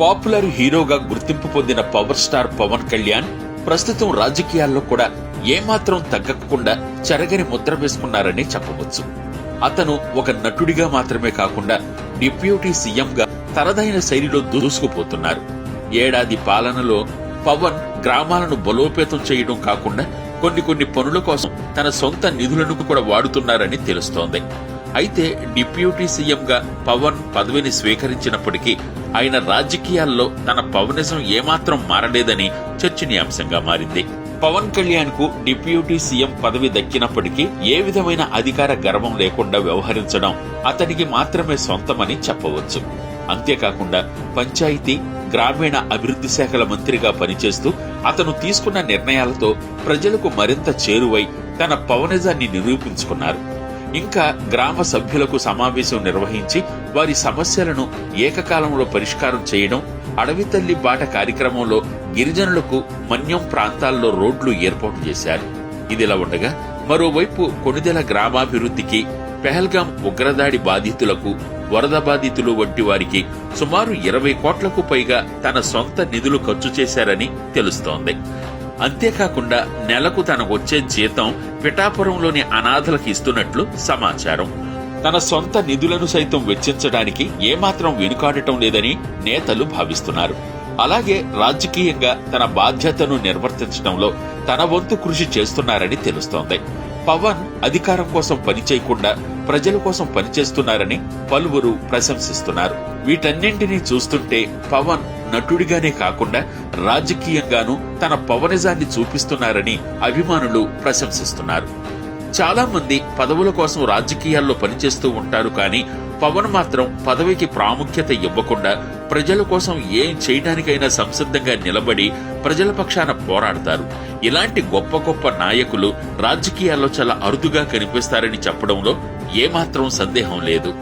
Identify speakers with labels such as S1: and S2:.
S1: Popular హీరోగా గుర్తింపు పొందిన పవర్ స్టార్ పవన్ కళ్యాణ్ ప్రస్తుతం రాజకీయాల్లో కూడా ఏమాత్రం తగ్గకుండా చెరగని ముద్ర వేసుకున్నారని చెప్పవచ్చు. అతను ఒక నటుడిగా మాత్రమే కాకుండా డిప్యూటీ సీఎంగా తనదైన శైలిలో దూసుకుపోతున్నారు. ఏడాది పాలనలో పవన్ గ్రామాలను బలోపేతం చేయడం కాకుండా కొన్ని పనుల కోసం తన సొంత నిధులను కూడా వాడుతున్నారని తెలుస్తోంది. అయితే డిప్యూటీ సీఎంగా పవన్ పదవిని స్వీకరించినప్పటికీ ఆయన రాజకీయాల్లో తన పవనిజం ఏమాత్రం మారలేదని చర్చనీయాంశంగా మారింది. పవన్ కళ్యాణ్ కు డిప్యూటీ సీఎం పదవి దక్కినప్పటికీ ఏ విధమైన అధికార గర్వం లేకుండా వ్యవహరించడం అతనికి మాత్రమే సొంతమని చెప్పవచ్చు. అంతేకాకుండా పంచాయతీ, గ్రామీణ అభివృద్ధి శాఖల మంత్రిగా పనిచేస్తూ అతను తీసుకున్న నిర్ణయాలతో ప్రజలకు మరింత చేరువై తన పవనిజాన్ని నిరూపించుకున్నారు. ఇంకా గ్రామ సభ్యులకు సమావేశం నిర్వహించి వారి సమస్యలను ఏకకాలంలో పరిష్కారం చేయడం, అడవి తల్లి బాట కార్యక్రమంలో గిరిజనులకు మన్యం ప్రాంతాల్లో రోడ్లు ఏర్పాటు చేశారు. ఇదిలా ఉండగా మరోవైపు కొణిదెల గ్రామాభివృద్ధికి, పెహల్గాం ఉగ్రదాడి బాధితులకు, వరద బాధితులు వంటి వారికి సుమారు 20 కోట్లకు పైగా తన సొంత నిధులు ఖర్చు చేశారని తెలుస్తోంది. అంతేకాకుండా నెలకు తనకొచ్చే జీతం పిఠాపురంలోని అనాథలకు ఇస్తున్నట్లు సమాచారం. తన సొంత నిధులను సైతం వెచ్చించడానికి ఏమాత్రం వెనుకాడటం లేదని నేతలు భావిస్తున్నారు. అలాగే రాజకీయంగా తన బాధ్యతను నిర్వర్తించడంలో తన వంతు కృషి చేస్తున్నారని తెలుస్తోంది. పవన్ అధికారం కోసం పనిచేయకుండా ప్రజల కోసం పనిచేస్తున్నారని పలువురు ప్రశంసిస్తున్నారు. వీటన్నింటినీ చూస్తుంటే పవన్ నటుడిగానే కాకుండా రాజకీయంగానూ తన పవనిజాన్ని చూపిస్తున్నారని అభిమానులు ప్రశంసిస్తున్నారు. చాలా మంది పదవుల కోసం రాజకీయాల్లో పనిచేస్తూ ఉంటారు, కానీ పవన్ మాత్రం పదవికి ప్రాముఖ్యత ఇవ్వకుండా ప్రజల కోసం ఏం చేయడానికైనా సంసిద్ధంగా నిలబడి ప్రజల పక్షాన పోరాడతారు. ఇలాంటి గొప్ప నాయకులు రాజకీయాల్లో చాలా అరుదుగా కనిపిస్తారని చెప్పడంలో ఏమాత్రం సందేహం లేదు.